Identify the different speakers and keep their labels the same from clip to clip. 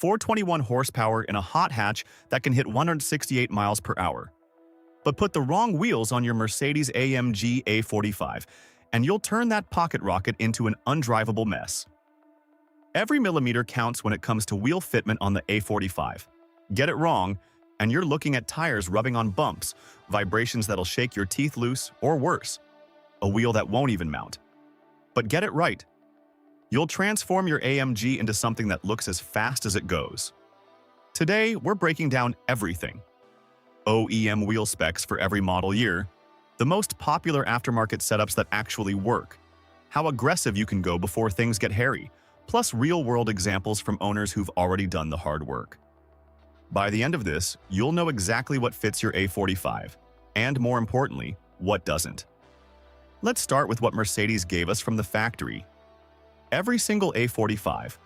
Speaker 1: 421 horsepower in a hot hatch that can hit 168 miles per hour. But put the wrong wheels on your Mercedes-AMG A45, and you'll turn that pocket rocket into an undrivable mess. Every millimeter counts when it comes to wheel fitment on the A45. Get it wrong, and you're looking at tires rubbing on bumps, vibrations that'll shake your teeth loose, or worse, a wheel that won't even mount. But get it right. You'll transform your AMG into something that looks as fast as it goes. Today, we're breaking down everything. OEM wheel specs for every model year, the most popular aftermarket setups that actually work, how aggressive you can go before things get hairy, plus real-world examples from owners who've already done the hard work. By the end of this, you'll know exactly what fits your A45, and more importantly, what doesn't. Let's start with what Mercedes gave us from the factory. Every single A45,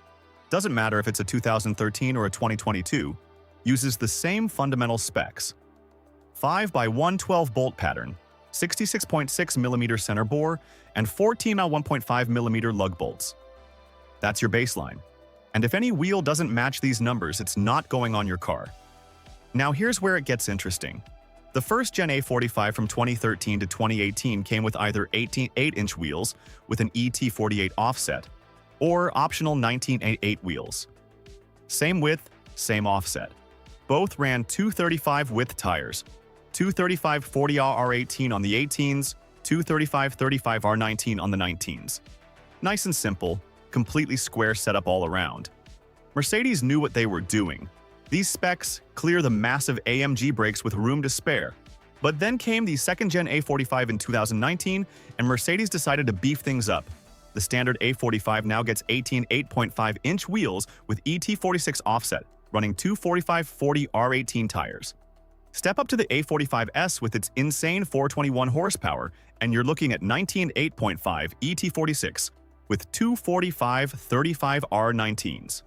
Speaker 1: doesn't matter if it's a 2013 or a 2022, uses the same fundamental specs. 5x112 bolt pattern, 66.6mm center bore, and 14x1.5mm lug bolts. That's your baseline. And if any wheel doesn't match these numbers, it's not going on your car. Now here's where it gets interesting. The first Gen A45 from 2013 to 2018 came with either 8-inch wheels with an ET48 offset, or optional 19.8 wheels. Same width, same offset. Both ran 235 width tires, 235 40R18 on the 18s, 235 35 R19 on the 19s. Nice and simple, completely square setup all around. Mercedes knew what they were doing. These specs clear the massive AMG brakes with room to spare. But then came the second-gen A45 in 2019, and Mercedes decided to beef things up. The standard A45 now gets 18 8.5-inch wheels with ET46 offset, running 245 40 R18 tires. Step up to the A45 S with its insane 421 horsepower, and you're looking at 19 8.5 ET46 with 245 35 R19s.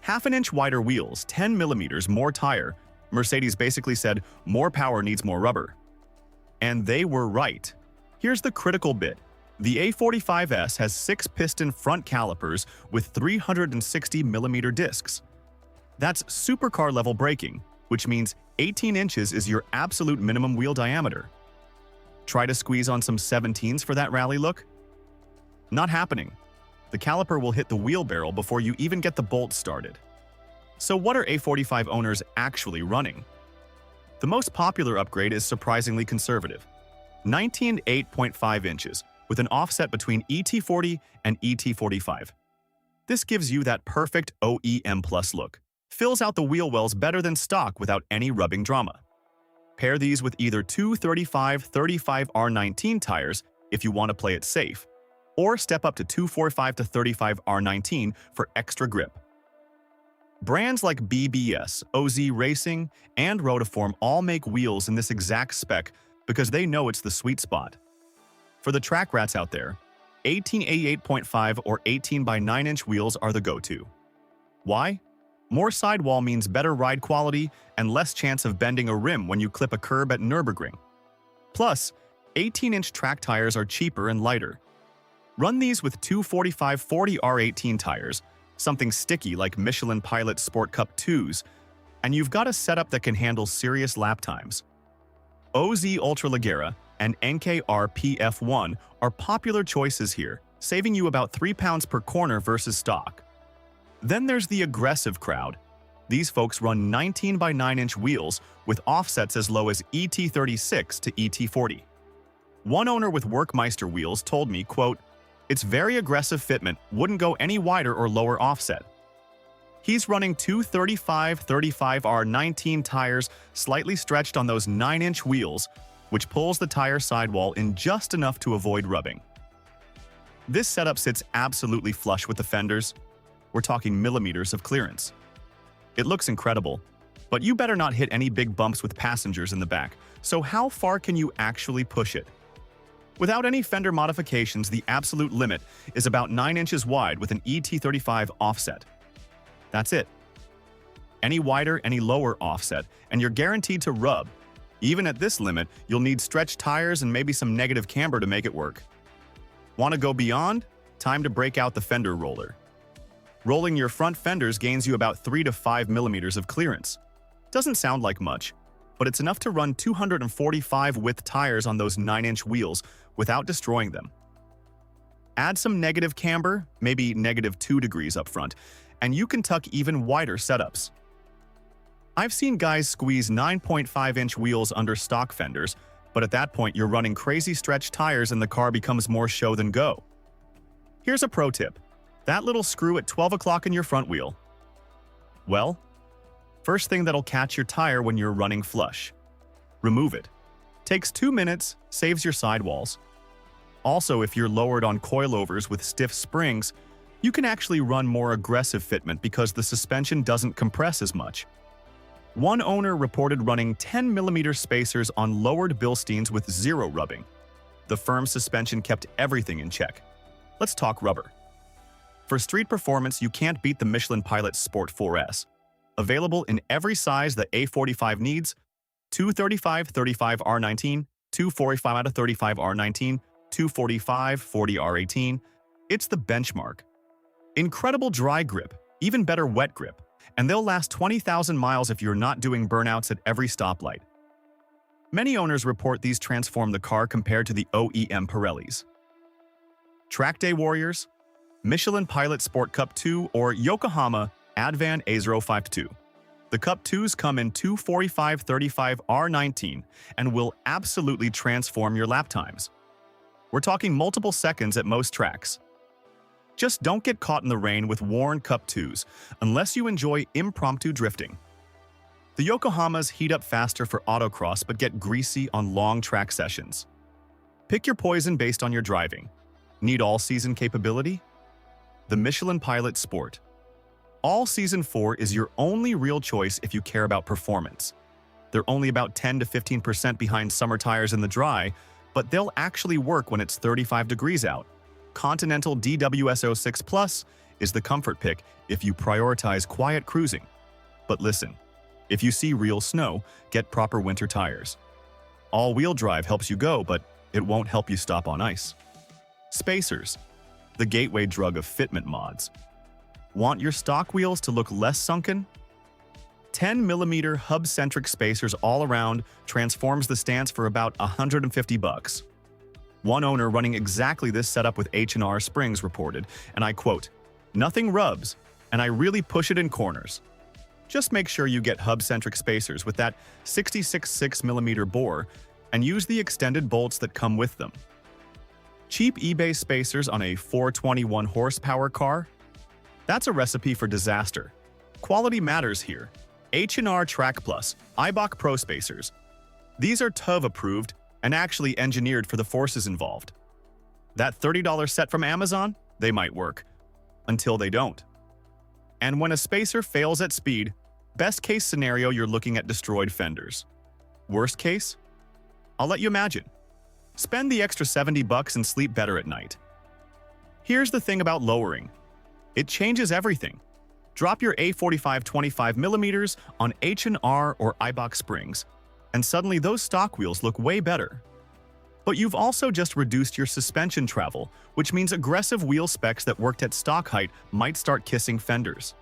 Speaker 1: Half an inch wider wheels, 10 millimeters more tire. Mercedes basically said, more power needs more rubber. And they were right. Here's the critical bit. The A45 S has six-piston front calipers with 360mm discs. That's supercar-level braking, which means 18 inches is your absolute minimum wheel diameter. Try to squeeze on some 17s for that rally look? Not happening. The caliper will hit the wheel barrel before you even get the bolts started. So what are A45 owners actually running? The most popular upgrade is surprisingly conservative. 19 8.5 inches, with an offset between ET40 and ET45. This gives you that perfect OEM plus look. Fills out the wheel wells better than stock without any rubbing drama. Pair these with either two 35 R19 tires if you want to play it safe, or step up to 245 to 35 R19 for extra grip. Brands like BBS, OZ Racing, and Rotiform all make wheels in this exact spec because they know it's the sweet spot. For the track rats out there, 1888.5 or 18 by 9-inch wheels are the go-to. Why? More sidewall means better ride quality and less chance of bending a rim when you clip a curb at Nürburgring. Plus, 18-inch track tires are cheaper and lighter. Run these with 245 40 R18 tires, something sticky like Michelin Pilot Sport Cup 2s, and you've got a setup that can handle serious lap times. OZ Ultraleggera and NKR PF1 are popular choices here, saving you about 3 pounds per corner versus stock. Then there's the aggressive crowd. These folks run 19 by 9-inch wheels with offsets as low as ET36 to ET40. One owner with Workmeister wheels told me, quote, "It's very aggressive fitment, wouldn't go any wider or lower offset." He's running two 35 R19 tires slightly stretched on those 9-inch wheels, which pulls the tire sidewall in just enough to avoid rubbing. This setup sits absolutely flush with the fenders. We're talking millimeters of clearance. It looks incredible, but you better not hit any big bumps with passengers in the back, so how far can you actually push it? Without any fender modifications, the absolute limit is about 9 inches wide with an ET35 offset. That's it. Any wider, any lower offset, and you're guaranteed to rub. Even at this limit, you'll need stretched tires and maybe some negative camber to make it work. Want to go beyond? Time to break out the fender roller. Rolling your front fenders gains you about 3 to 5 millimeters of clearance. Doesn't sound like much, but it's enough to run 245 width tires on those 9-inch wheels without destroying them. Add some negative camber, maybe -2 degrees up front, and you can tuck even wider setups. I've seen guys squeeze 9.5-inch wheels under stock fenders, but at that point you're running crazy stretch tires and the car becomes more show than go. Here's a pro tip. That little screw at 12 o'clock in your front wheel. Well, first thing that'll catch your tire when you're running flush. Remove it. Takes 2 minutes, saves your sidewalls. Also, if you're lowered on coilovers with stiff springs, you can actually run more aggressive fitment because the suspension doesn't compress as much. One owner reported running 10mm spacers on lowered Bilsteins with zero rubbing. The firm suspension kept everything in check. Let's talk rubber. For street performance, you can't beat the Michelin Pilot Sport 4S. Available in every size the A45 needs, 235 35 R19, 245 out of 35 R19, 245 40 R18. It's the benchmark. Incredible dry grip, even better wet grip, and they'll last 20,000 miles if you're not doing burnouts at every stoplight. Many owners report these transform the car compared to the OEM Pirellis. Track day warriors, Michelin Pilot Sport Cup 2 or Yokohama Advan A052. The Cup 2s come in 245 35 R19 and will absolutely transform your lap times. We're talking multiple seconds at most tracks. Just don't get caught in the rain with worn Cup 2s unless you enjoy impromptu drifting. The Yokohamas heat up faster for autocross but get greasy on long track sessions. Pick your poison based on your driving. Need all-season capability? The Michelin Pilot Sport. All-Season 4 is your only real choice if you care about performance. They're only about 10 to 15% behind summer tires in the dry, but they'll actually work when it's 35 degrees out. Continental DWS06 Plus is the comfort pick if you prioritize quiet cruising. But listen, if you see real snow, get proper winter tires. All-wheel drive helps you go, but it won't help you stop on ice. Spacers, the gateway drug of fitment mods. Want your stock wheels to look less sunken? 10mm hub-centric spacers all around transforms the stance for about $150. One owner running exactly this setup with H&R springs reported, and I quote, "Nothing rubs, and I really push it in corners." Just make sure you get hub-centric spacers with that 66.6mm bore and use the extended bolts that come with them. Cheap eBay spacers on a 421 horsepower car? That's a recipe for disaster. Quality matters here. H&R Track Plus, IBOC Pro spacers. These are TÜV approved and actually engineered for the forces involved. That $30 set from Amazon? They might work. Until they don't. And when a spacer fails at speed, best case scenario you're looking at destroyed fenders. Worst case? I'll let you imagine. Spend the extra $70 and sleep better at night. Here's the thing about lowering. It changes everything. Drop your A45 25mm on H&R or IBOC springs, and suddenly those stock wheels look way better. But you've also just reduced your suspension travel, which means aggressive wheel specs that worked at stock height might start kissing fenders.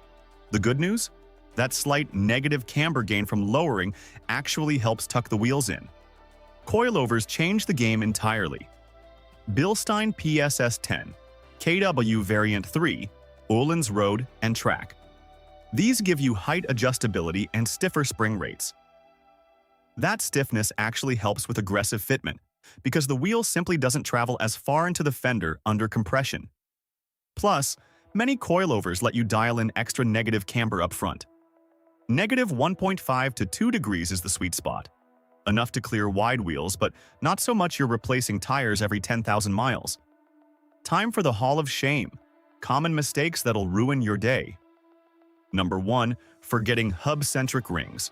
Speaker 1: The good news? That slight negative camber gain from lowering actually helps tuck the wheels in. Coilovers change the game entirely. Bilstein PSS10, KW Variant 3, Öhlins Road and Track. These give you height adjustability and stiffer spring rates. That stiffness actually helps with aggressive fitment, because the wheel simply doesn't travel as far into the fender under compression. Plus, many coilovers let you dial in extra negative camber up front. Negative 1.5 to 2 degrees is the sweet spot. Enough to clear wide wheels, but not so much you're replacing tires every 10,000 miles. Time for the Hall of Shame. Common mistakes that'll ruin your day. Number 1. Forgetting hub-centric rings.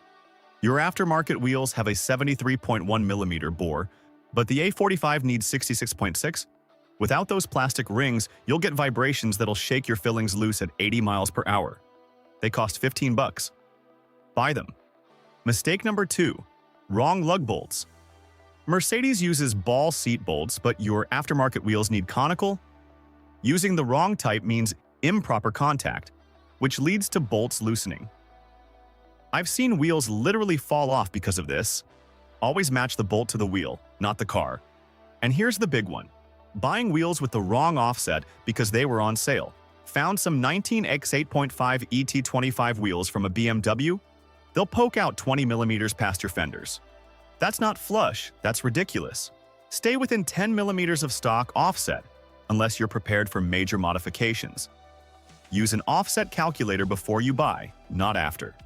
Speaker 1: Your aftermarket wheels have a 73.1mm bore, but the A45 needs 66.6. Without those plastic rings, you'll get vibrations that'll shake your fillings loose at 80 miles per hour. They cost $15. Buy them. Mistake number 2. Wrong lug bolts. Mercedes uses ball seat bolts, but your aftermarket wheels need conical. Using the wrong type means improper contact. which leads to bolts loosening. I've seen wheels literally fall off because of this. Always match the bolt to the wheel, not the car. And here's the big one. Buying wheels with the wrong offset because they were on sale. Found some 19x8.5 ET25 wheels from a BMW? They'll poke out 20 millimeters past your fenders. That's not flush, that's ridiculous. Stay within 10 millimeters of stock offset, unless you're prepared for major modifications. Use an offset calculator before you buy, not after.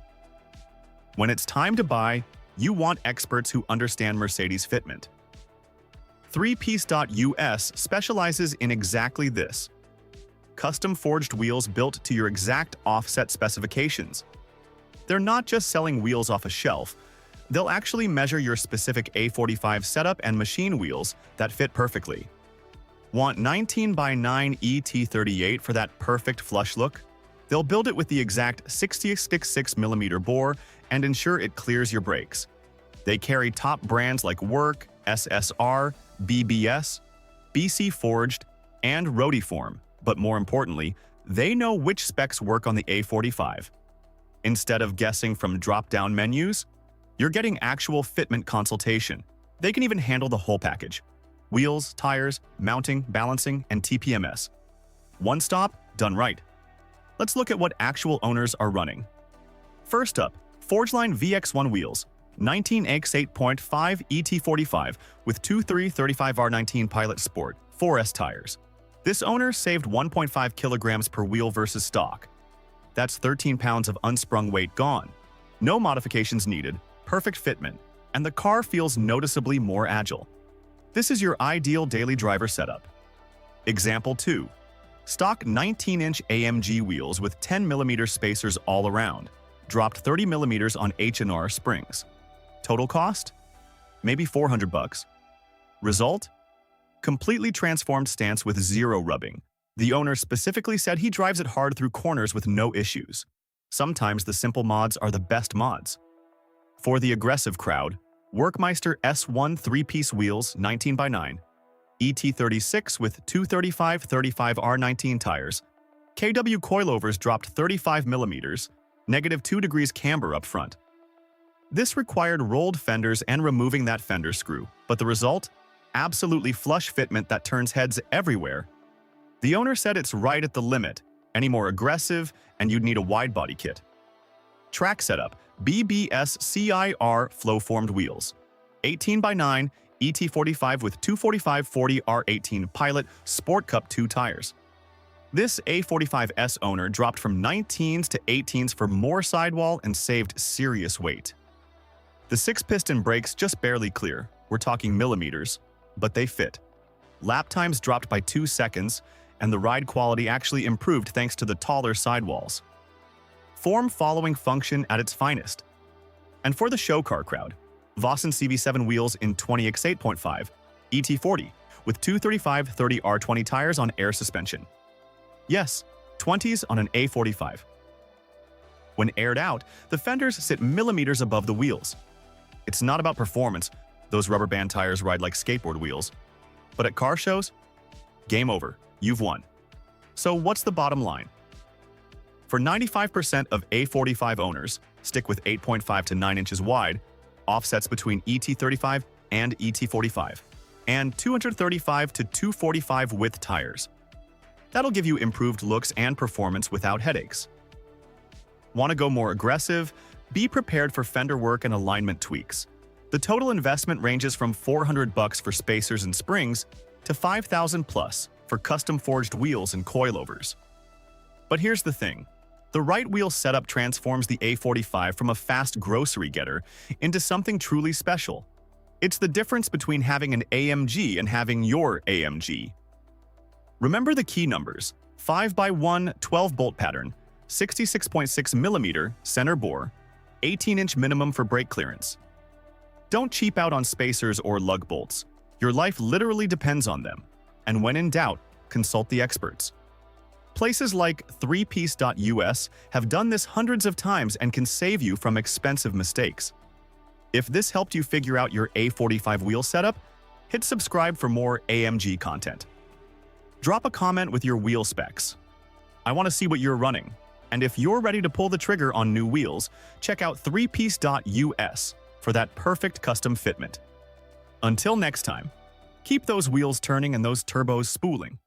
Speaker 1: When it's time to buy, you want experts who understand Mercedes fitment. Threepiece.us specializes in exactly this. Custom forged wheels built to your exact offset specifications. They're not just selling wheels off a shelf, they'll actually measure your specific A45 setup and machine wheels that fit perfectly. Want 19x9 ET38 for that perfect flush look? They'll build it with the exact 66mm bore and ensure it clears your brakes. They carry top brands like Work, SSR, BBS, BC Forged, and Rotiform, but more importantly, they know which specs work on the A45. Instead of guessing from drop-down menus, you're getting actual fitment consultation. They can even handle the whole package. Wheels, tires, mounting, balancing, and TPMS. One stop, done right. Let's look at what actual owners are running. First up, Forgeline VX1 wheels, 19x8.5 ET45 with 2335R19 Pilot Sport 4S tires. This owner saved 1.5 kilograms per wheel versus stock. That's 13 pounds of unsprung weight gone. No modifications needed, perfect fitment, and the car feels noticeably more agile. This is your ideal daily driver setup. Example 2. Stock 19-inch AMG wheels with 10mm spacers all around. Dropped 30mm on H&R springs. Total cost? Maybe $400. Result? Completely transformed stance with zero rubbing. The owner specifically said he drives it hard through corners with no issues. Sometimes the simple mods are the best mods. For the aggressive crowd, Workmeister S1 three-piece wheels 19x9, ET36 with 235/35 R19 tires, KW coilovers dropped 35mm, -2 degrees camber up front. This required rolled fenders and removing that fender screw, but the result? Absolutely flush fitment that turns heads everywhere. The owner said it's right at the limit. Any more aggressive, and you'd need a wide-body kit. Track setup, BBS CIR flow-formed wheels. 18x9, ET45 with 245/40 R18 Pilot Sport Cup 2 tires. This A45 S owner dropped from 19s to 18s for more sidewall and saved serious weight. The six-piston brakes just barely clear, we're talking millimeters, but they fit. Lap times dropped by 2 seconds, and the ride quality actually improved thanks to the taller sidewalls. Form-following function at its finest. And for the show car crowd, Vossen CV7 wheels in 20x8.5, ET40, with 235/30 R20 tires on air suspension. Yes, 20s on an A45. When aired out, the fenders sit millimeters above the wheels. It's not about performance, those rubber band tires ride like skateboard wheels. But at car shows, game over, you've won. So what's the bottom line? For 95% of A45 owners, stick with 8.5 to 9 inches wide, offsets between ET35 and ET45, and 235 to 245 width tires. That'll give you improved looks and performance without headaches. Want to go more aggressive? Be prepared for fender work and alignment tweaks. The total investment ranges from $400 for spacers and springs to $5,000 plus for custom forged wheels and coilovers. But here's the thing. The right wheel setup transforms the A45 from a fast grocery getter into something truly special. It's the difference between having an AMG and having your AMG. Remember the key numbers: 5x1 12-bolt pattern, 66.6mm center bore, 18-inch minimum for brake clearance. Don't cheap out on spacers or lug bolts. Your life literally depends on them. And when in doubt, consult the experts. Places like threepiece.us have done this hundreds of times and can save you from expensive mistakes. If this helped you figure out your A45 wheel setup, hit subscribe for more AMG content. Drop a comment with your wheel specs. I want to see what you're running. And if you're ready to pull the trigger on new wheels, check out threepiece.us for that perfect custom fitment. Until next time, keep those wheels turning and those turbos spooling.